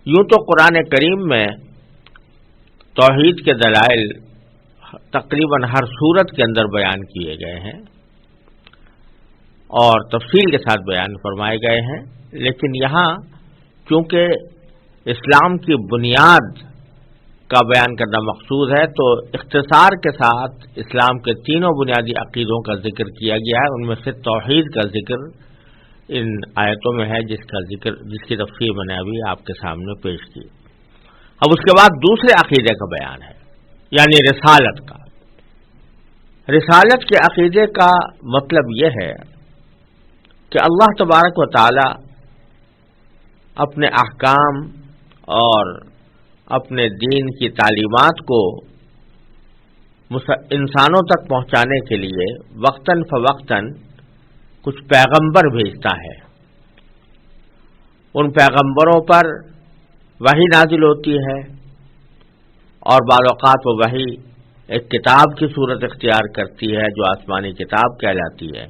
یوں تو قرآن کریم میں توحید کے دلائل تقریباً ہر صورت کے اندر بیان کیے گئے ہیں اور تفصیل کے ساتھ بیان فرمائے گئے ہیں، لیکن یہاں چونکہ اسلام کی بنیاد کا بیان کرنا مقصود ہے تو اختصار کے ساتھ اسلام کے تینوں بنیادی عقیدوں کا ذکر کیا گیا ہے۔ ان میں سے توحید کا ذکر ان آیتوں میں ہے، جس کی تفصیل میں نے ابھی آپ کے سامنے پیش کی۔ اب اس کے بعد دوسرے عقیدے کا بیان ہے، یعنی رسالت کا۔ رسالت کے عقیدے کا مطلب یہ ہے کہ اللہ تبارک و تعالی اپنے احکام اور اپنے دین کی تعلیمات کو انسانوں تک پہنچانے کے لیے وقتاً فوقتاً کچھ پیغمبر بھیجتا ہے۔ ان پیغمبروں پر وحی نازل ہوتی ہے اور بعض اوقات وہ وحی ایک کتاب کی صورت اختیار کرتی ہے جو آسمانی کتاب کہلاتی ہے،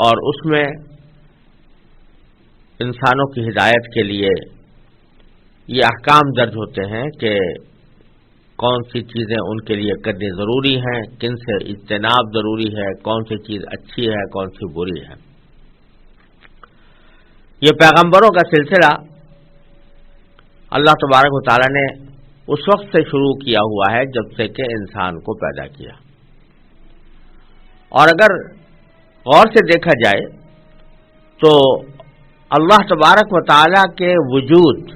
اور اس میں انسانوں کی ہدایت کے لیے یہ احکام درج ہوتے ہیں کہ کون سی چیزیں ان کے لیے کرنی ضروری ہیں، کن سے اجتناب ضروری ہے، کون سی چیز اچھی ہے، کون سی بری ہے۔ یہ پیغمبروں کا سلسلہ اللہ تبارک و تعالی نے اس وقت سے شروع کیا ہوا ہے جب سے کہ انسان کو پیدا کیا، اور اگر غور سے دیکھا جائے تو اللہ تبارک و تعالی کے وجود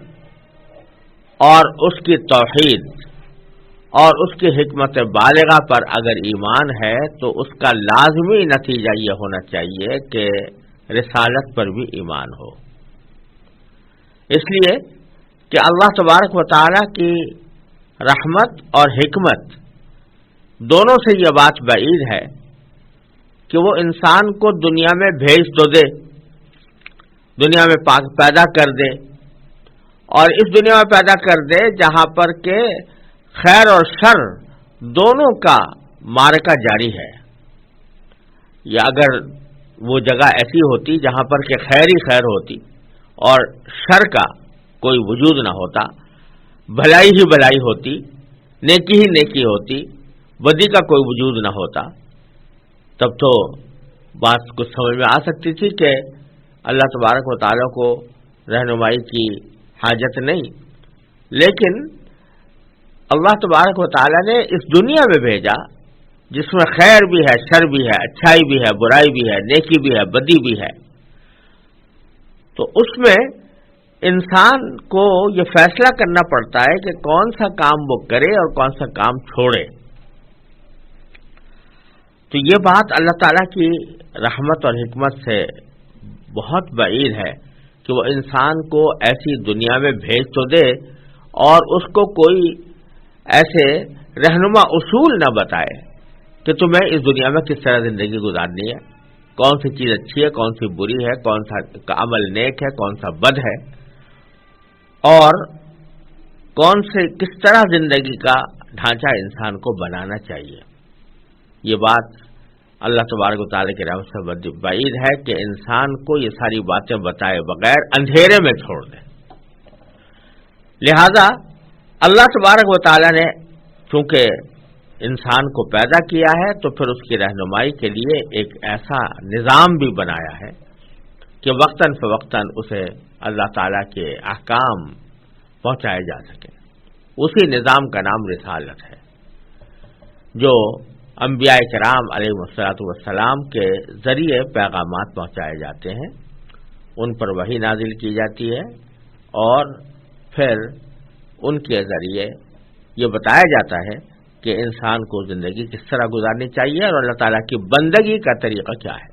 اور اس کی توحید اور اس کی حکمت بالغہ پر اگر ایمان ہے تو اس کا لازمی نتیجہ یہ ہونا چاہیے کہ رسالت پر بھی ایمان ہو، اس لیے کہ اللہ تبارک و تعالی کی رحمت اور حکمت دونوں سے یہ بات بعید ہے کہ وہ انسان کو دنیا میں بھیج تو دے، دنیا میں پیدا کر دے، اور اس دنیا میں پیدا کر دے جہاں پر کہ خیر اور شر دونوں کا معرکہ جاری ہے، یا اگر وہ جگہ ایسی ہوتی جہاں پر کہ خیر ہی خیر ہوتی اور شر کا کوئی وجود نہ ہوتا، بھلائی ہی بھلائی ہوتی، نیکی ہی نیکی ہوتی، بدی کا کوئی وجود نہ ہوتا، تب تو بات کچھ سمجھ میں آ سکتی تھی کہ اللہ تبارک و تعالیٰ کو رہنمائی کی حاجت نہیں۔ لیکن اللہ تبارک و تعالیٰ نے اس دنیا میں بھیجا جس میں خیر بھی ہے، شر بھی ہے، اچھائی بھی ہے، برائی بھی ہے، نیکی بھی ہے، بدی بھی ہے، تو اس میں انسان کو یہ فیصلہ کرنا پڑتا ہے کہ کون سا کام وہ کرے اور کون سا کام چھوڑے۔ تو یہ بات اللہ تعالیٰ کی رحمت اور حکمت سے بہت بعید ہے کہ وہ انسان کو ایسی دنیا میں بھیج تو دے اور اس کو کوئی ایسے رہنما اصول نہ بتائے کہ تمہیں اس دنیا میں کس طرح زندگی گزارنی ہے، کون سی چیز اچھی ہے، کون سی بری ہے، کون سا عمل نیک ہے، کون سا بد ہے، اور کس طرح زندگی کا ڈھانچہ انسان کو بنانا چاہیے۔ یہ بات اللہ تبارک و تعالیٰ کی رحمت سے بعید ہے کہ انسان کو یہ ساری باتیں بتائے بغیر اندھیرے میں چھوڑ دے۔ لہذا اللہ تبارک و تعالیٰ نے چونکہ انسان کو پیدا کیا ہے تو پھر اس کی رہنمائی کے لیے ایک ایسا نظام بھی بنایا ہے کہ وقتاً فوقتاً اسے اللہ تعالیٰ کے احکام پہنچائے جا سکیں۔ اسی نظام کا نام رسالت ہے، جو انبیاء کرام علیہ والسلام کے ذریعے پیغامات پہنچائے جاتے ہیں، ان پر وحی نازل کی جاتی ہے، اور پھر ان کے ذریعے یہ بتایا جاتا ہے کہ انسان کو زندگی کس طرح گزارنی چاہیے اور اللہ تعالیٰ کی بندگی کا طریقہ کیا ہے۔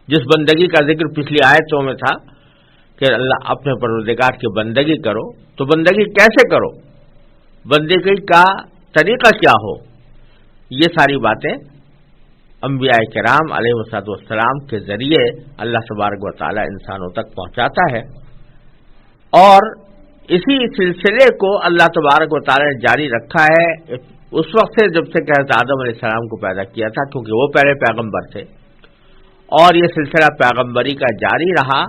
جس بندگی کا ذکر پچھلی آیتوں میں تھا کہ اللہ اپنے پروردگار کی بندگی کرو، تو بندگی کیسے کرو، بندگی کا طریقہ کیا ہو، یہ ساری باتیں انبیاء کرام علیہ والسلام کے ذریعے اللہ تبارک و تعالی انسانوں تک پہنچاتا ہے، اور اسی سلسلے کو اللہ تبارک و تعالی نے جاری رکھا ہے اس وقت سے جب سے کہ حضرت آدم علیہ السلام کو پیدا کیا تھا، کیونکہ وہ پہلے پیغمبر تھے، اور یہ سلسلہ پیغمبری کا جاری رہا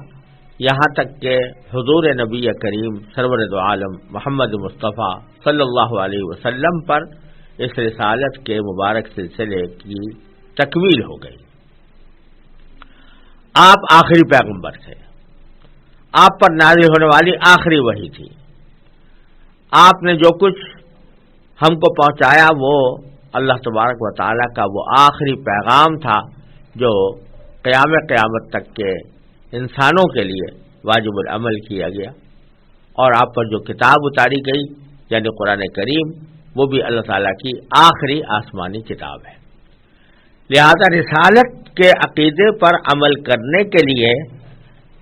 یہاں تک کہ حضور نبی کریم سرور دو عالم محمد مصطفیٰ صلی اللہ علیہ وسلم پر اس رسالت کے مبارک سلسلے کی تکمیل ہو گئی۔ آپ آخری پیغمبر تھے، آپ پر نازل ہونے والی آخری وحی تھی، آپ نے جو کچھ ہم کو پہنچایا وہ اللہ تبارک و تعالیٰ کا وہ آخری پیغام تھا جو قیامت تک کے انسانوں کے لیے واجب العمل کیا گیا، اور آپ پر جو کتاب اتاری گئی یعنی قرآن کریم وہ بھی اللہ تعالیٰ کی آخری آسمانی کتاب ہے۔ لہذا رسالت کے عقیدے پر عمل کرنے کے لیے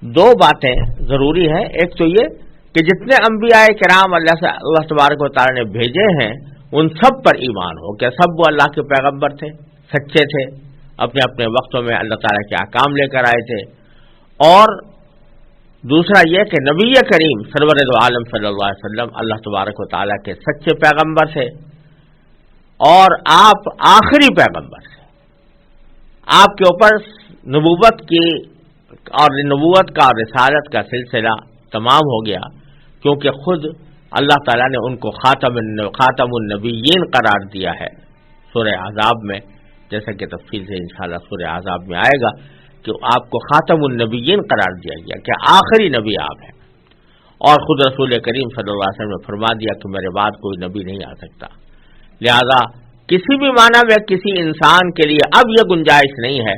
دو باتیں ضروری ہیں۔ ایک تو یہ کہ جتنے انبیاء کرام اللہ تبارک و تعالیٰ نے بھیجے ہیں ان سب پر ایمان ہو کہ سب وہ اللہ کے پیغمبر تھے، سچے تھے، اپنے اپنے وقتوں میں اللہ تعالیٰ کے احکام لے کر آئے تھے۔ اور دوسرا یہ کہ نبی کریم سرور دو عالم صلی اللہ علیہ وسلم اللہ تبارک و تعالیٰ کے سچے پیغمبر تھے اور آپ آخری پیغمبر تھے۔ آپ کے اوپر نبوت کی اور نبوت کا اور رسالت کا سلسلہ تمام ہو گیا، کیونکہ خود اللہ تعالیٰ نے ان کو خاتم النبیین قرار دیا ہے سورہ احزاب میں، جیسا کہ تفصیل سے انشاءاللہ سورہ احزاب میں آئے گا کہ آپ کو خاتم النبیین قرار دیا گیا کہ آخری نبی آپ ہیں، اور خود رسول کریم صلی اللہ علیہ وسلم نے فرما دیا کہ میرے بعد کوئی نبی نہیں آ سکتا۔ لہذا کسی بھی معنی میں کسی انسان کے لیے اب یہ گنجائش نہیں ہے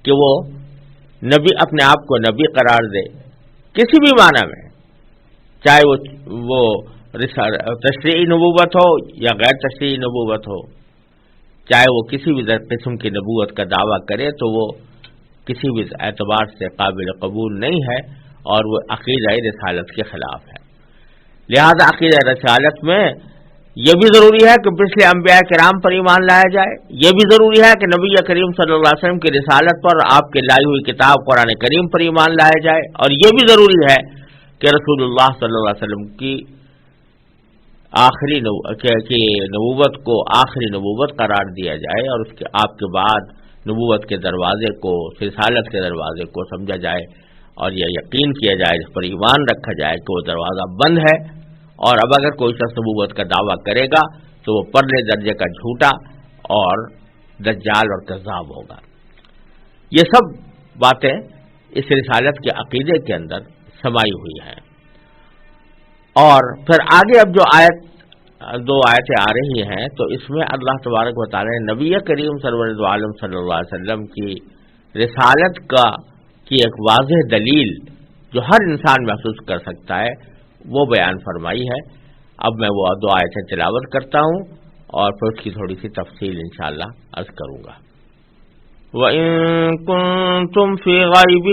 کہ وہ نبی اپنے آپ کو نبی قرار دے، کسی بھی معنی میں، چاہے وہ تشریعی نبوت ہو یا غیر تشریعی نبوت ہو، چاہے وہ کسی بھی قسم کی نبوت کا دعویٰ کرے تو وہ کسی بھی اعتبار سے قابل قبول نہیں ہے اور وہ عقیدہ رسالت کے خلاف ہے۔ لہذا عقیدہ رسالت میں یہ بھی ضروری ہے کہ پچھلے انبیاء کرام پر ایمان لایا جائے، یہ بھی ضروری ہے کہ نبی کریم صلی اللہ علیہ وسلم کی رسالت پر آپ کے لائی ہوئی کتاب قرآن کریم پر ایمان لایا جائے، اور یہ بھی ضروری ہے کہ رسول اللہ صلی اللہ علیہ وسلم کی آخری نبوت کو آخری نبوت قرار دیا جائے اور اس کے آپ کے بعد نبوت کے دروازے کو، رسالت کے دروازے کو سمجھا جائے اور یہ یقین کیا جائے، اس پر ایمان رکھا جائے کہ وہ دروازہ بند ہے، اور اب اگر کوئی شخص نبوت کا دعویٰ کرے گا تو وہ پرلے درجے کا جھوٹا اور دجال اور کذاب ہوگا۔ یہ سب باتیں اس رسالت کے عقیدے کے اندر سمائی ہوئی ہیں۔ اور پھر آگے اب جو دو آیتیں آ رہی ہیں تو اس میں اللہ تبارک و تعالی نے نبی کریم سرور دو عالم صلی اللہ علیہ وسلم کی رسالت کی ایک واضح دلیل جو ہر انسان محسوس کر سکتا ہے وہ بیان فرمائی ہے۔ اب میں وہ دو آیتیں تلاوت کرتا ہوں اور پھر اس کی تھوڑی سی تفصیل انشاءاللہ عرض کروں گا۔ وَإِن كُنتُمْ فِي رَيْبٍ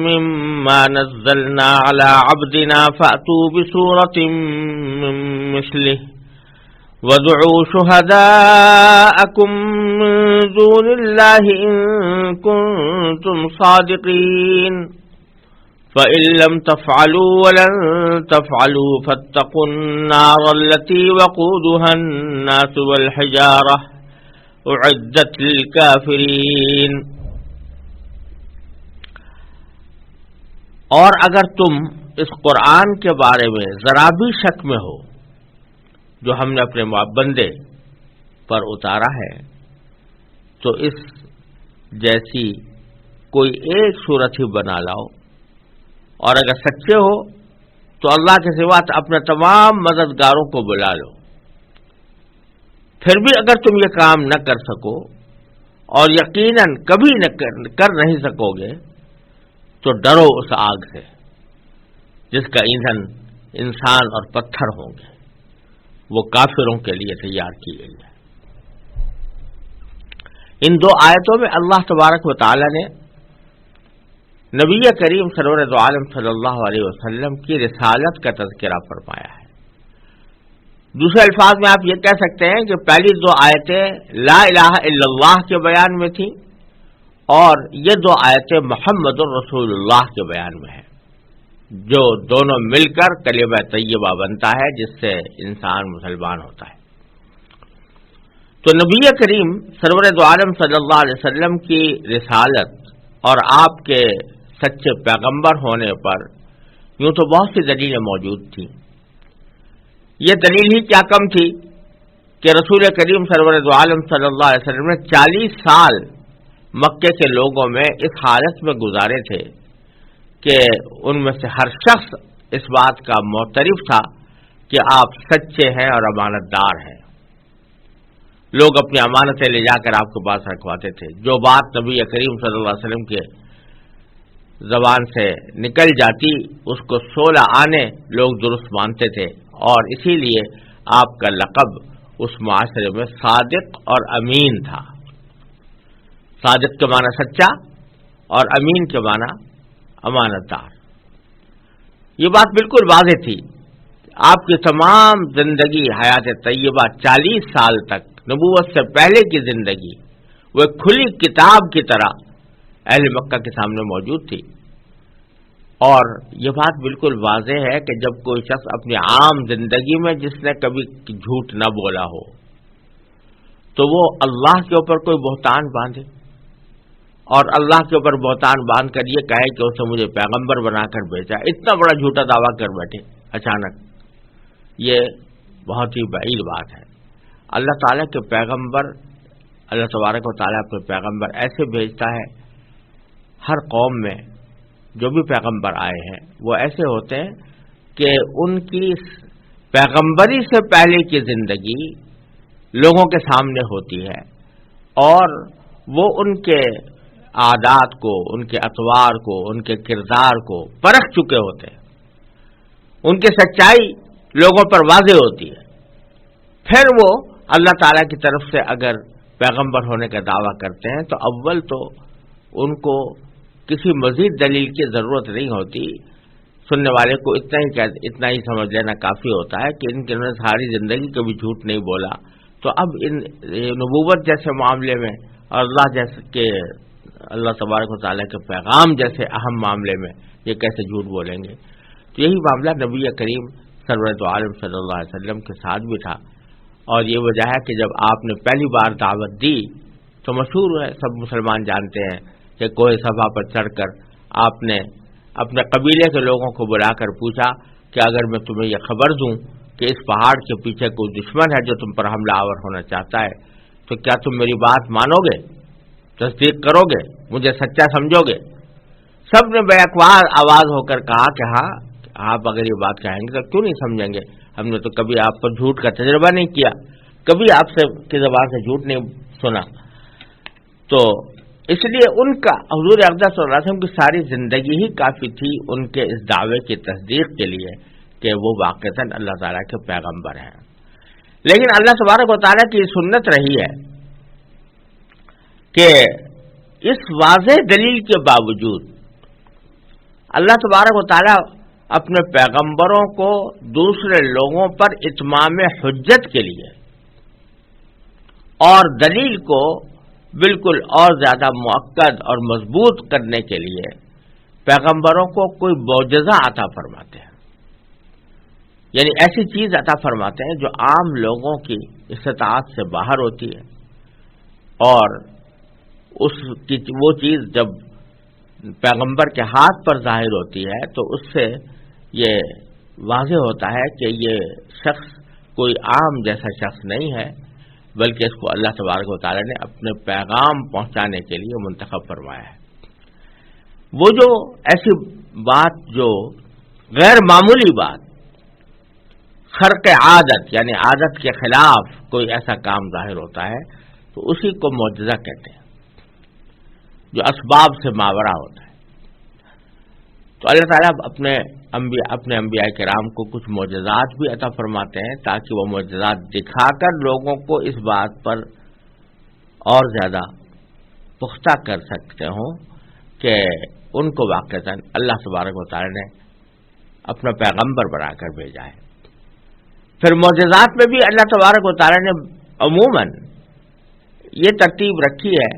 مِّمَّا نَزَّلْنَا عَلَىٰ عَبْدِنَا فَأْتُوا بِسُورَةٍ مِّن مِّثْلِهِ وَادْعُوا شُهَدَاءَكُم مِّن دُونِ اللَّهِ إِن كُنتُمْ صَادِقِينَ فَإِن لَّمْ تَفْعَلُوا وَلَن تَفْعَلُوا فَاتَّقُوا النَّارَ الَّتِي وَقُودُهَا النَّاسُ وَالْحِجَارَةُ اعدت للکافرین۔ اور اگر تم اس قرآن کے بارے میں ذرا بھی شک میں ہو جو ہم نے اپنے بندے پر اتارا ہے تو اس جیسی کوئی ایک صورت ہی بنا لاؤ، اور اگر سچے ہو تو اللہ کے سوا اپنے تمام مددگاروں کو بلا لو۔ پھر بھی اگر تم یہ کام نہ کر سکو اور یقیناً کبھی نہ کر نہیں سکو گے تو ڈرو اس آگ سے جس کا ایندھن انسان اور پتھر ہوں گے، وہ کافروں کے لیے تیار کی گئی ہے۔ ان دو آیتوں میں اللہ تبارک و تعالی نے نبی کریم سرور دو عالم صلی اللہ علیہ وسلم کی رسالت کا تذکرہ فرمایا ہے۔ دوسرے الفاظ میں آپ یہ کہہ سکتے ہیں کہ پہلی دو آیتیں لا الہ الا اللہ کے بیان میں تھیں اور یہ دو آیتیں محمد الرسول اللہ کے بیان میں ہیں، جو دونوں مل کر کلمہ طیبہ بنتا ہے جس سے انسان مسلمان ہوتا ہے۔ تو نبی کریم سرور دو عالم صلی اللہ علیہ وسلم کی رسالت اور آپ کے سچے پیغمبر ہونے پر یوں تو بہت سی دلیلیں موجود تھیں. یہ دلیل ہی کیا کم تھی کہ رسول کریم سرور دو عالم صلی اللہ علیہ وسلم نے 40 سال مکے کے لوگوں میں اس حالت میں گزارے تھے کہ ان میں سے ہر شخص اس بات کا معترف تھا کہ آپ سچے ہیں اور امانت دار ہیں. لوگ اپنی امانتیں لے جا کر آپ کے پاس رکھواتے تھے. جو بات نبی کریم صلی اللہ علیہ وسلم کے زبان سے نکل جاتی اس کو 16 آنے لوگ درست مانتے تھے، اور اسی لیے آپ کا لقب اس معاشرے میں صادق اور امین تھا. صادق کے معنی سچا اور امین کے معنی امانت دار. یہ بات بالکل واضح تھی. آپ کی تمام زندگی حیات طیبہ 40 سال تک نبوت سے پہلے کی زندگی وہ ایک کھلی کتاب کی طرح اہل مکہ کے سامنے موجود تھی. اور یہ بات بالکل واضح ہے کہ جب کوئی شخص اپنی عام زندگی میں جس نے کبھی جھوٹ نہ بولا ہو تو وہ اللہ کے اوپر کوئی بہتان باندھے اور اللہ کے اوپر بہتان باندھ کر یہ کہے کہ اسے مجھے پیغمبر بنا کر بھیجا، اتنا بڑا جھوٹا دعویٰ کر بیٹھے اچانک، یہ بہت ہی بعید بات ہے. اللہ تعالیٰ کے پیغمبر، اللہ تبارک و تعالیٰ اپنے پیغمبر ایسے بھیجتا ہے. ہر قوم میں جو بھی پیغمبر آئے ہیں وہ ایسے ہوتے ہیں کہ ان کی پیغمبری سے پہلے کی زندگی لوگوں کے سامنے ہوتی ہے اور وہ ان کے عادات کو، ان کے اطوار کو، ان کے کردار کو پرکھ چکے ہوتے ہیں. ان کی سچائی لوگوں پر واضح ہوتی ہے. پھر وہ اللہ تعالیٰ کی طرف سے اگر پیغمبر ہونے کا دعویٰ کرتے ہیں تو اول تو ان کو کسی مزید دلیل کی ضرورت نہیں ہوتی. سننے والے کو اتنا ہی سمجھ لینا کافی ہوتا ہے کہ ان نے ساری زندگی کبھی جھوٹ نہیں بولا، تو اب ان نبوت جیسے معاملے میں اور اللہ تبارک و تعالیٰ کے پیغام جیسے اہم معاملے میں یہ کیسے جھوٹ بولیں گے. تو یہی معاملہ نبی کریم سرور دو عالم صلی اللہ علیہ وسلم کے ساتھ بھی تھا. اور یہ وجہ ہے کہ جب آپ نے پہلی بار دعوت دی تو مشہور ہے، سب مسلمان جانتے ہیں کہ کوہ صفا پر چڑھ کر آپ نے اپنے قبیلے کے لوگوں کو بلا کر پوچھا کہ اگر میں تمہیں یہ خبر دوں کہ اس پہاڑ کے پیچھے کوئی دشمن ہے جو تم پر حملہ آور ہونا چاہتا ہے تو کیا تم میری بات مانو گے، تصدیق کرو گے، مجھے سچا سمجھو گے؟ سب نے بیکوار آواز ہو کر کہا کہ ہاں، آپ اگر یہ بات کہیں گے تو کیوں نہیں سمجھیں گے، ہم نے تو کبھی آپ پر جھوٹ کا تجربہ نہیں کیا، کبھی آپ سے کی زبان سے جھوٹ نہیں سنا. تو اس لیے ان کا حضور اقدس صلی اللہ علیہ وسلم کی ساری زندگی ہی کافی تھی ان کے اس دعوے کی تصدیق کے لیے کہ وہ واقعتاً اللہ تعالیٰ کے پیغمبر ہیں. لیکن اللہ تبارک و تعالیٰ کی سنت رہی ہے کہ اس واضح دلیل کے باوجود اللہ تبارک و تعالیٰ اپنے پیغمبروں کو دوسرے لوگوں پر اتمام حجت کے لیے اور دلیل کو بالکل اور زیادہ مؤکد اور مضبوط کرنے کے لیے پیغمبروں کو کوئی معجزہ عطا فرماتے ہیں. یعنی ایسی چیز عطا فرماتے ہیں جو عام لوگوں کی استطاعت سے باہر ہوتی ہے، اور وہ چیز جب پیغمبر کے ہاتھ پر ظاہر ہوتی ہے تو اس سے یہ واضح ہوتا ہے کہ یہ شخص کوئی عام جیسا شخص نہیں ہے، بلکہ اس کو اللہ تبارک و تعالی نے اپنے پیغام پہنچانے کے لیے منتخب فرمایا ہے. وہ جو ایسی بات جو غیر معمولی بات، خرق عادت یعنی عادت کے خلاف کوئی ایسا کام ظاہر ہوتا ہے تو اسی کو معجزہ کہتے ہیں، جو اسباب سے ماورا ہوتا ہے. تو اللہ تعالیٰ اپنے انبیاء کرام کو کچھ معجزات بھی عطا فرماتے ہیں تاکہ وہ معجزات دکھا کر لوگوں کو اس بات پر اور زیادہ پختہ کر سکتے ہوں کہ ان کو واقعتاً اللہ تبارک و تعالی نے اپنا پیغمبر بنا کر بھیجا ہے. پھر معجزات میں بھی اللہ تبارک و تعالی نے عموماً یہ ترتیب رکھی ہے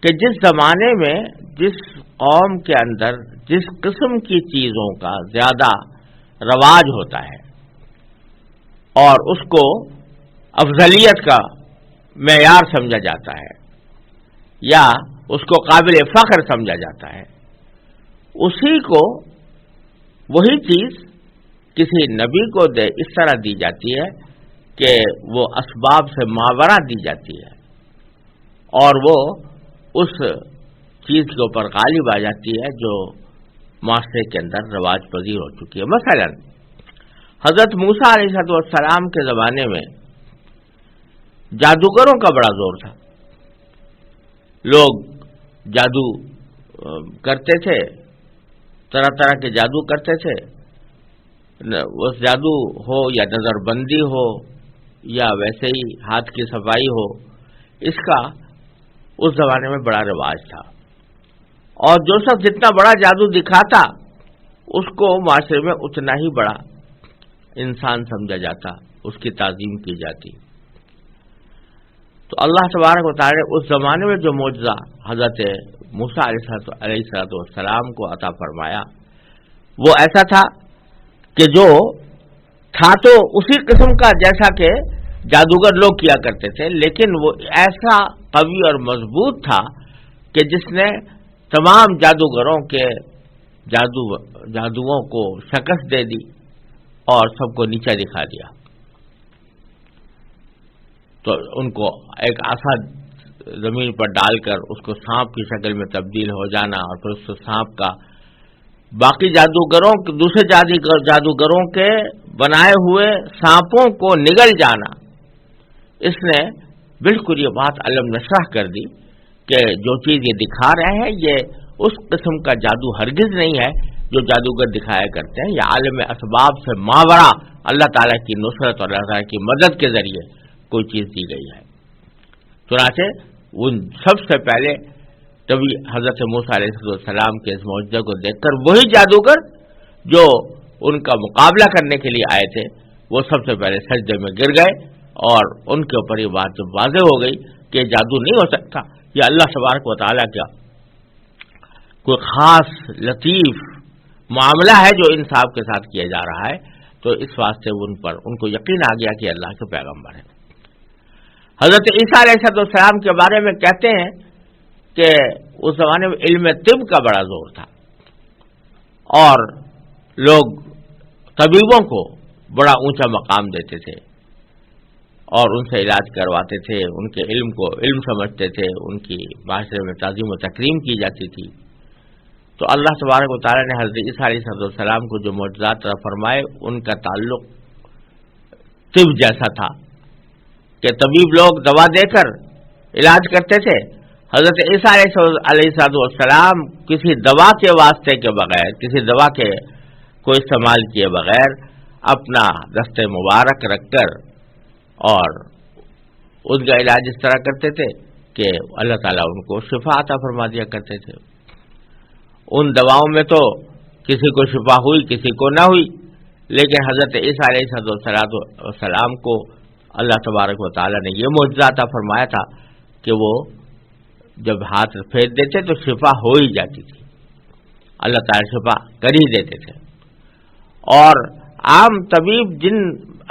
کہ جس زمانے میں جس قوم کے اندر جس قسم کی چیزوں کا زیادہ رواج ہوتا ہے اور اس کو افضلیت کا معیار سمجھا جاتا ہے یا اس کو قابل فخر سمجھا جاتا ہے، اسی کو وہی چیز کسی نبی کو اس طرح دی جاتی ہے کہ وہ اسباب سے ماورا دی جاتی ہے اور وہ اس چیز کے اوپر غالب آ جاتی ہے جو معاشرے کے اندر رواج پذیر ہو چکی ہے. مثلا حضرت موسیٰ علیہ السلام کے زمانے میں جادوگروں کا بڑا زور تھا. لوگ جادو کرتے تھے، طرح طرح کے جادو کرتے تھے. وہ جادو ہو یا نظر بندی ہو یا ویسے ہی ہاتھ کی صفائی ہو، اس کا اس زمانے میں بڑا رواج تھا. اور جو شخص جتنا بڑا جادو دکھاتا اس کو معاشرے میں اتنا ہی بڑا انسان سمجھا جاتا، اس کی تعظیم کی جاتی. تو اللہ تبارک و تعالی اس زمانے میں جو معجزہ حضرت موسیٰ علیہ السلام کو عطا فرمایا وہ ایسا تھا کہ جو تھا تو اسی قسم کا جیسا کہ جادوگر لوگ کیا کرتے تھے، لیکن وہ ایسا قوی اور مضبوط تھا کہ جس نے تمام جادوگروں کے جادوؤں کو شکست دے دی اور سب کو نیچا دکھا دیا. تو ان کو ایک عصا زمین پر ڈال کر اس کو سانپ کی شکل میں تبدیل ہو جانا اور پھر اس سانپ کا باقی جادوگروں دوسرے جادوگروں کے بنائے ہوئے سانپوں کو نگل جانا، اس نے بالکل یہ بات علم نشرح کر دی کہ جو چیز یہ دکھا رہے ہیں یہ اس قسم کا جادو ہرگز نہیں ہے جو جادوگر دکھایا کرتے ہیں. یہ عالم اسباب سے ماورا اللہ تعالیٰ کی نصرت اور اللہ تعالیٰ کی مدد کے ذریعے کوئی چیز دی گئی ہے. چنانچہ ان سب سے پہلے تبھی حضرت موسیٰ علیہ السلام کے اس معجزے کو دیکھ کر وہی جادوگر جو ان کا مقابلہ کرنے کے لیے آئے تھے وہ سب سے پہلے سجدے میں گر گئے اور ان کے اوپر یہ بات جب واضح ہو گئی کہ جادو نہیں ہو سکتا، یہ اللہ تبارک و تعالیٰ کا کوئی خاص لطیف معاملہ ہے جو انصاف کے ساتھ کیا جا رہا ہے، تو اس واسطے ان کو یقین آ گیا کہ اللہ کے پیغمبر ہیں. حضرت عیسیٰ علیہ السلام کے بارے میں کہتے ہیں کہ اس زمانے میں علم طب کا بڑا زور تھا اور لوگ طبیبوں کو بڑا اونچا مقام دیتے تھے اور ان سے علاج کرواتے تھے، ان کے علم کو علم سمجھتے تھے، ان کی معاشرے میں تعظیم و تکریم کی جاتی تھی. تو اللہ تبارک و تعالیٰ نے حضرت عیسیٰ علیہ السلام کو جو معجزات عطا فرمائے ان کا تعلق طب جیسا تھا کہ طبیب لوگ دوا دے کر علاج کرتے تھے. حضرت عیسیٰ علیہ السلام کسی دوا کے واسطے کے بغیر، کسی دوا کے کو استعمال کیے بغیر اپنا دست مبارک رکھ کر اور ان کا علاج اس طرح کرتے تھے کہ اللہ تعالیٰ ان کو شفا عطا فرما دیا کرتے تھے. ان دواؤں میں تو کسی کو شفا ہوئی کسی کو نہ ہوئی، لیکن حضرت عیسیٰ علیہ السلام کو اللہ تبارک و تعالیٰ نے یہ معجزہ عطا فرمایا تھا کہ وہ جب ہاتھ پھیر دیتے تو شفا ہو ہی جاتی تھی، اللہ تعالیٰ شفا کر ہی دیتے تھے. اور عام طبیب جن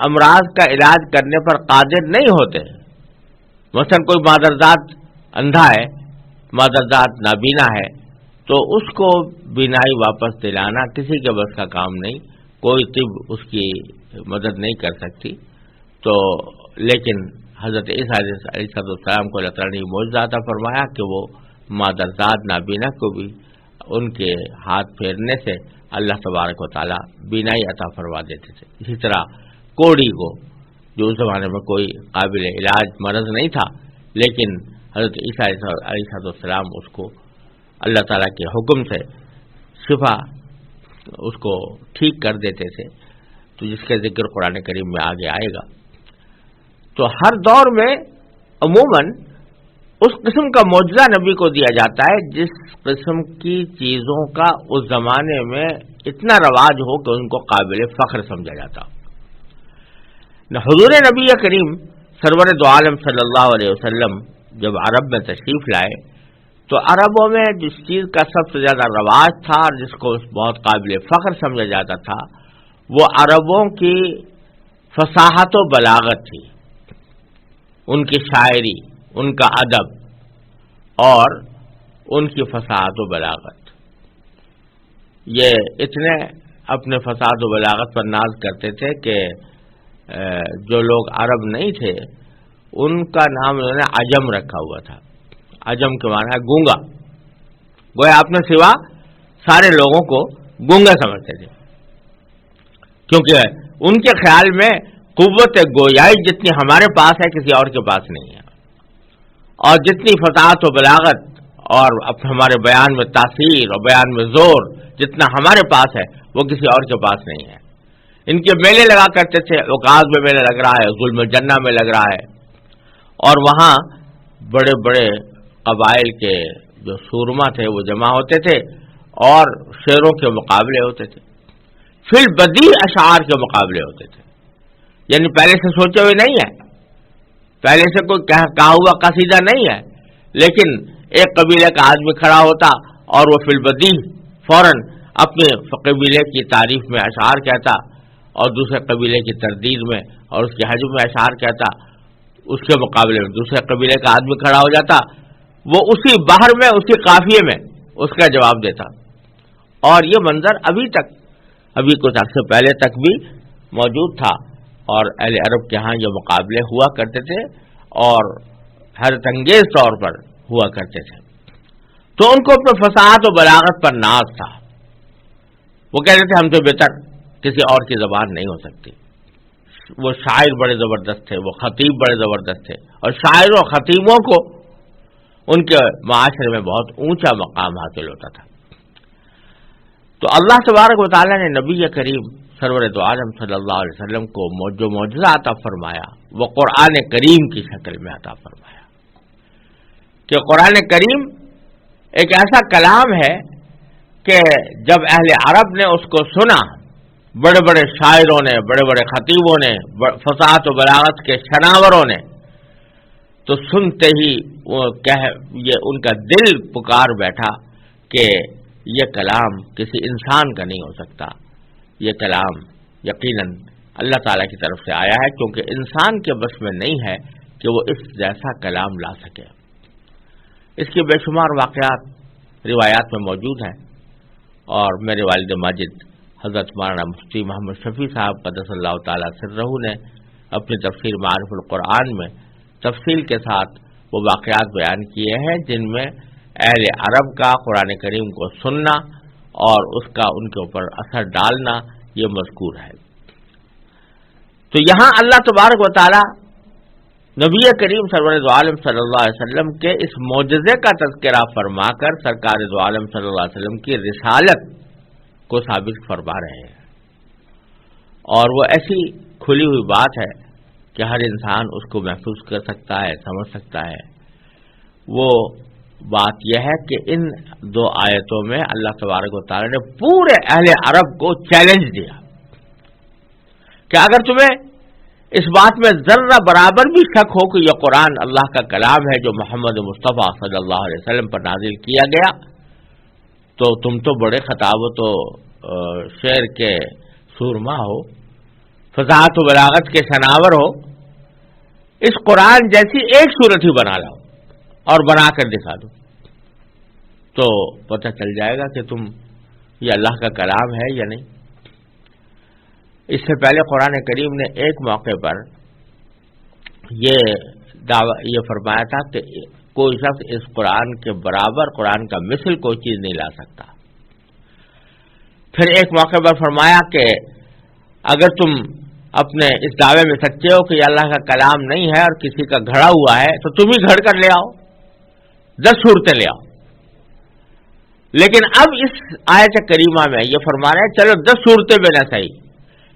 امراض کا علاج کرنے پر قادر نہیں ہوتے، مثلا کوئی مادرزاد اندھا ہے، مادرزاد نابینا ہے، تو اس کو بینائی واپس دلانا کسی کے بس کا کام نہیں، کوئی طب اس کی مدد نہیں کر سکتی. تو لیکن حضرت عیسیٰ علیہ السلام کو اللہ تعالیٰ نے معجزہ عطا فرمایا کہ وہ مادرزاد نابینا کو بھی ان کے ہاتھ پھیرنے سے اللہ تبارک و تعالیٰ بینائی عطا فرما دیتے تھے. اسی طرح کوڑی کو، جو اس زمانے میں کوئی قابل علاج مرض نہیں تھا، لیکن حضرت عیسیٰ علیہ السلام اس کو اللہ تعالیٰ کے حکم سے شفا اس کو ٹھیک کر دیتے تھے. تو جس کا ذکر قرآن کریم میں آگے آئے گا. تو ہر دور میں عموماً اس قسم کا معجزہ نبی کو دیا جاتا ہے جس قسم کی چیزوں کا اس زمانے میں اتنا رواج ہو کہ ان کو قابل فخر سمجھا جاتا. حضور نبی کریم سرور دو عالم صلی اللہ علیہ وسلم جب عرب میں تشریف لائے تو عربوں میں جس چیز کا سب سے زیادہ رواج تھا اور جس کو بہت قابل فخر سمجھا جاتا تھا وہ عربوں کی فصاحت و بلاغت تھی، ان کی شاعری، ان کا ادب اور ان کی فصاحت و بلاغت. یہ اتنے اپنے فساد و بلاغت پر ناز کرتے تھے کہ جو لوگ عرب نہیں تھے ان کا نام انہوں نے عجم رکھا ہوا تھا. عجم کے معنی ہے گونگا. گویا اپنے سوا سارے لوگوں کو گونگا سمجھتے تھے، کیونکہ ان کے خیال میں قوت گویائی جتنی ہمارے پاس ہے کسی اور کے پاس نہیں ہے، اور جتنی فصاحت و بلاغت اور ہمارے بیان میں تاثیر اور بیان میں زور جتنا ہمارے پاس ہے وہ کسی اور کے پاس نہیں ہے. ان کے میلے لگا کرتے تھے، عکاظ میں میلہ لگ رہا ہے، ظلم جنہ میں لگ رہا ہے، اور وہاں بڑے بڑے قبائل کے جو سورما تھے وہ جمع ہوتے تھے اور شعروں کے مقابلے ہوتے تھے، فی البدیع اشعار کے مقابلے ہوتے تھے. یعنی پہلے سے سوچے ہوئے نہیں ہے، پہلے سے کوئی کہا ہوا قصیدہ نہیں ہے، لیکن ایک قبیلے کا آدمی کھڑا ہوتا اور وہ فی البدیع فوراً اپنے قبیلے کی تعریف میں اشعار کہتا، اور دوسرے قبیلے کی تردید میں اور اس کے حجم میں اشعار کہتا. اس کے مقابلے میں دوسرے قبیلے کا آدمی کھڑا ہو جاتا، وہ اسی بحر میں اسی قافیے میں اس کا جواب دیتا. اور یہ منظر ابھی کچھ عرصے پہلے تک بھی موجود تھا، اور اہل عرب کے ہاں یہ مقابلے ہوا کرتے تھے اور حیرت انگیز طور پر ہوا کرتے تھے. تو ان کو اپنے فصاحت و بلاغت پر ناز تھا. وہ کہتے تھے ہم سے بہتر کسی اور کی زبان نہیں ہو سکتی. وہ شاعر بڑے زبردست تھے، وہ خطیب بڑے زبردست تھے، اور شاعروں اور خطیبوں کو ان کے معاشرے میں بہت اونچا مقام حاصل ہوتا تھا. تو اللہ تبارک و تعالیٰ نے نبی کریم سرور دو عالم صلی اللہ علیہ وسلم کو جو معجزہ عطا فرمایا وہ قرآن کریم کی شکل میں عطا فرمایا. کہ قرآن کریم ایک ایسا کلام ہے کہ جب اہل عرب نے اس کو سنا، بڑے بڑے شاعروں نے، بڑے بڑے خطیبوں نے، فصاحت و بلاغت کے شناوروں نے، تو سنتے ہی یہ ان کا دل پکار بیٹھا کہ یہ کلام کسی انسان کا نہیں ہو سکتا. یہ کلام یقیناً اللہ تعالیٰ کی طرف سے آیا ہے، کیونکہ انسان کے بس میں نہیں ہے کہ وہ اس جیسا کلام لا سکے. اس کے بے شمار واقعات روایات میں موجود ہیں، اور میرے والد ماجد حضرت مولانا مفتی محمد شفیع صاحب قدس اللہ تعالیٰ سرہ نے اپنی تفسیر معارف القرآن میں تفصیل کے ساتھ وہ واقعات بیان کیے ہیں جن میں اہل عرب کا قرآن کریم کو سننا اور اس کا ان کے اوپر اثر ڈالنا یہ مذکور ہے. تو یہاں اللہ تبارک و تعالی نبی کریم سرور دو عالم صلی اللہ علیہ وسلم کے اس معجزے کا تذکرہ فرما کر سرکار دو عالم صلی اللہ علیہ وسلم کی رسالت کو ثابت فرما رہے ہیں. اور وہ ایسی کھلی ہوئی بات ہے کہ ہر انسان اس کو محسوس کر سکتا ہے، سمجھ سکتا ہے. وہ بات یہ ہے کہ ان دو آیتوں میں اللہ تبارک و تعالی نے پورے اہل عرب کو چیلنج دیا کہ اگر تمہیں اس بات میں ذرہ برابر بھی شک ہو کہ یہ قرآن اللہ کا کلام ہے جو محمد مصطفیٰ صلی اللہ علیہ وسلم پر نازل کیا گیا، تو تم تو بڑے خطابت و شعر کے سورما ہو، فصاحت و بلاغت کے شناور ہو، اس قرآن جیسی ایک صورت ہی بنا لاؤ اور بنا کر دکھا دو، تو پتہ چل جائے گا کہ تم یہ اللہ کا کلام ہے یا نہیں. اس سے پہلے قرآن کریم نے ایک موقع پر یہ فرمایا تھا کہ کوئی شخص اس قرآن کے برابر، قرآن کا مثل کوئی چیز نہیں لا سکتا. پھر ایک موقع پر فرمایا کہ اگر تم اپنے اس دعوے میں سچے ہو کہ یہ اللہ کا کلام نہیں ہے اور کسی کا گھڑا ہوا ہے تو تم ہی گھڑ کر لے آؤ، 10 صورتیں لے آؤ. لیکن اب اس آیت کریمہ میں یہ فرما رہے ہیں چلو 10 صورتیں بھی نہ صحیح،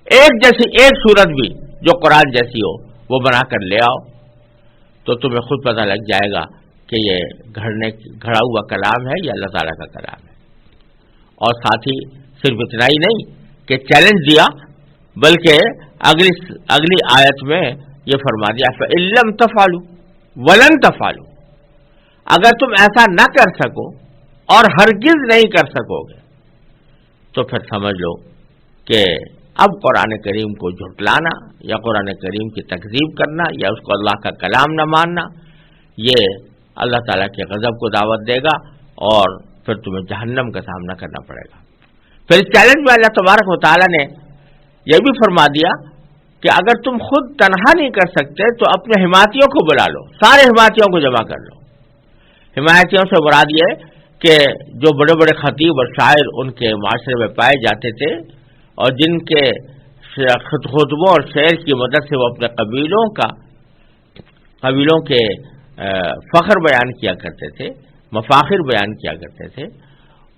ایک جیسی ایک صورت بھی جو قرآن جیسی ہو وہ بنا کر لے آؤ، تو تمہیں خود پتہ لگ جائے گا کہ یہ گھڑا ہوا کلام ہے یا اللہ تعالیٰ کا کلام ہے. اور ساتھ ہی صرف اتنا ہی نہیں کہ چیلنج دیا، بلکہ اگلی آیت میں یہ فرما دیا فَإِن لَّمْ تَفْعَلُوا وَلَن تَفْعَلُوا، اگر تم ایسا نہ کر سکو اور ہرگز نہیں کر سکو گے تو پھر سمجھ لو کہ اب قرآن کریم کو جھٹلانا یا قرآن کریم کی تکذیب کرنا یا اس کو اللہ کا کلام نہ ماننا یہ اللہ تعالیٰ کے غضب کو دعوت دے گا اور پھر تمہیں جہنم کا سامنا کرنا پڑے گا. پھر اس چیلنج میں اللہ تبارک و تعالیٰ نے یہ بھی فرما دیا کہ اگر تم خود تنہا نہیں کر سکتے تو اپنے حمایتیوں کو بلا لو، سارے حمایتیوں کو جمع کر لو۔ حمایتیوں سے مراد یہ کہ جو بڑے بڑے خطیب اور شاعر ان کے معاشرے میں پائے جاتے تھے اور جن کے خطبوں اور شعر کی مدد سے وہ اپنے قبیلوں کے فخر بیان کیا کرتے تھے، مفاخر بیان کیا کرتے تھے،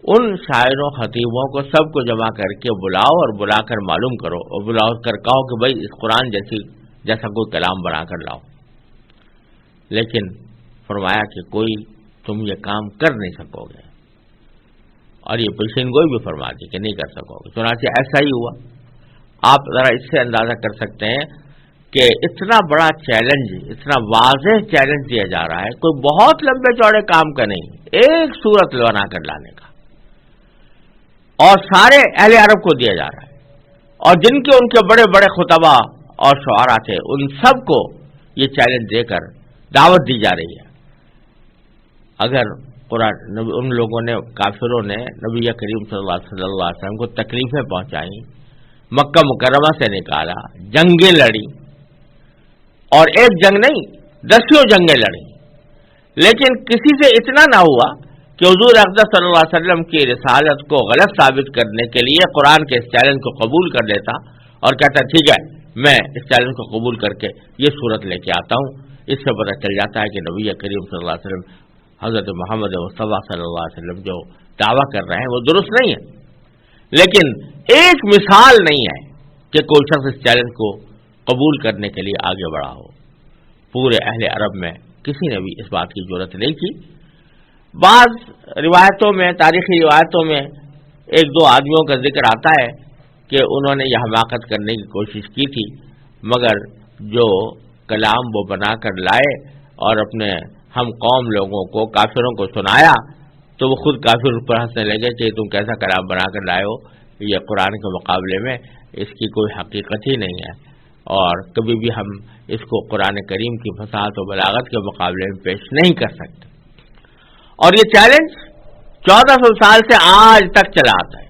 ان شاعروں خطیبوں کو سب کو جمع کر کے بلاؤ اور بلا کر معلوم کرو اور بلا کر کہو کہ بھائی اس قرآن جیسا کوئی کلام بنا کر لاؤ۔ لیکن فرمایا کہ کوئی تم یہ کام کر نہیں سکو گے، اور یہ پیشین گوئی بھی فرما دی کہ نہیں کر سکو گے۔ چنانچہ ایسا ہی ہوا۔ آپ ذرا اس سے اندازہ کر سکتے ہیں کہ اتنا بڑا چیلنج، اتنا واضح چیلنج دیا جا رہا ہے، کوئی بہت لمبے چوڑے کام کا نہیں، ایک سورت بنا کر لانے کا، اور سارے اہل عرب کو دیا جا رہا ہے، اور جن کے ان کے بڑے بڑے خطباء اور شعراء تھے ان سب کو یہ چیلنج دے کر دعوت دی جا رہی ہے۔ اگر قرآن ان لوگوں نے، کافروں نے نبی کریم صلی اللہ علیہ وسلم کو تکلیفیں پہنچائیں، مکہ مکرمہ سے نکالا، جنگیں لڑی، اور ایک جنگ نہیں 10 جنگیں لڑی، لیکن کسی سے اتنا نہ ہوا کہ حضور اقدس صلی اللہ علیہ وسلم کی رسالت کو غلط ثابت کرنے کے لیے قرآن کے اس چیلنج کو قبول کر لیتا اور کہتا ٹھیک ہے میں اس چیلنج کو قبول کر کے یہ صورت لے کے آتا ہوں۔ اس سے پتہ چل جاتا ہے کہ نبی کریم صلی اللہ علیہ وسلم، حضرت محمد مصطفیٰ صلی اللہ علیہ وسلم جو دعویٰ کر رہے ہیں وہ درست نہیں ہے۔ لیکن ایک مثال نہیں ہے کہ کوئی شخص اس چیلنج کو قبول کرنے کے لیے آگے بڑھا ہو۔ پورے اہل عرب میں کسی نے بھی اس بات کی جرأت نہیں کی۔ بعض روایتوں میں، تاریخی روایتوں میں ایک دو آدمیوں کا ذکر آتا ہے کہ انہوں نے یہ حماقت کرنے کی کوشش کی تھی، مگر جو کلام وہ بنا کر لائے اور اپنے ہم قوم لوگوں کو، کافروں کو سنایا تو وہ خود کافر پر ہنسنے لگے کہ تم کیسا کلام بنا کر لائے ہو، یہ قرآن کے مقابلے میں اس کی کوئی حقیقت ہی نہیں ہے، اور کبھی بھی ہم اس کو قرآن کریم کی فصاحت و بلاغت کے مقابلے میں پیش نہیں کر سکتے۔ اور یہ چیلنج 1400 سال سے آج تک چلا آتا ہے،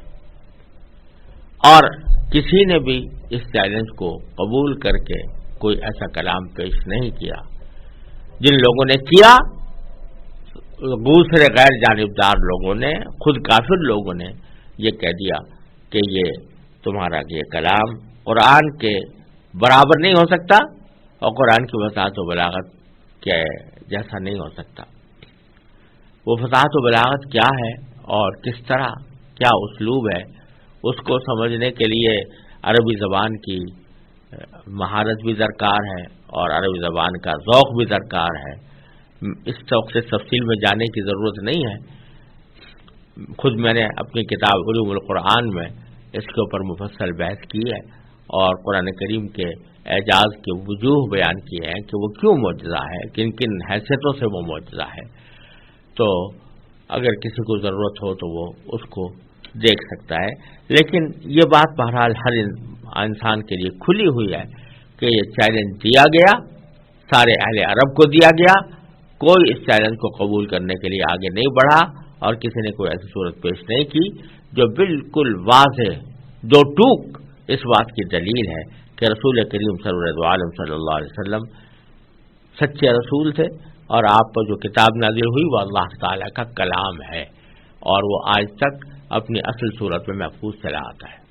اور کسی نے بھی اس چیلنج کو قبول کر کے کوئی ایسا کلام پیش نہیں کیا۔ جن لوگوں نے کیا، دوسرے غیر جانبدار لوگوں نے، خود کافر لوگوں نے یہ کہہ دیا کہ یہ تمہارا یہ کلام قرآن کے برابر نہیں ہو سکتا اور قرآن کی فصاحت و بلاغت کے جیسا نہیں ہو سکتا۔ وہ فصاحت و بلاغت کیا ہے اور کس طرح، کیا اسلوب ہے، اس کو سمجھنے کے لیے عربی زبان کی مہارت بھی درکار ہے اور عربی زبان کا ذوق بھی درکار ہے۔ اس ذوق سے تفصیل میں جانے کی ضرورت نہیں ہے۔ خود میں نے اپنی کتاب علوم القرآن میں اس کے اوپر مفصل بحث کی ہے اور قرآن کریم کے اعجاز کے وجوہ بیان کیے ہیں کہ وہ کیوں معجزہ ہے، کن کن حیثیتوں سے وہ معجزہ ہے۔ تو اگر کسی کو ضرورت ہو تو وہ اس کو دیکھ سکتا ہے، لیکن یہ بات بہرحال ہر انسان کے لیے کھلی ہوئی ہے کہ یہ چیلنج دیا گیا، سارے اہل عرب کو دیا گیا، کوئی اس چیلنج کو قبول کرنے کے لیے آگے نہیں بڑھا اور کسی نے کوئی ایسی صورت پیش نہیں کی جو بالکل واضح دو ٹوک اس بات کی دلیل ہے کہ رسول کریم سرور عالم صلی اللہ علیہ وسلم سچے رسول تھے، اور آپ پر جو کتاب نازل ہوئی وہ اللہ تعالیٰ کا کلام ہے، اور وہ آج تک اپنی اصل صورت میں محفوظ چلا آتا ہے۔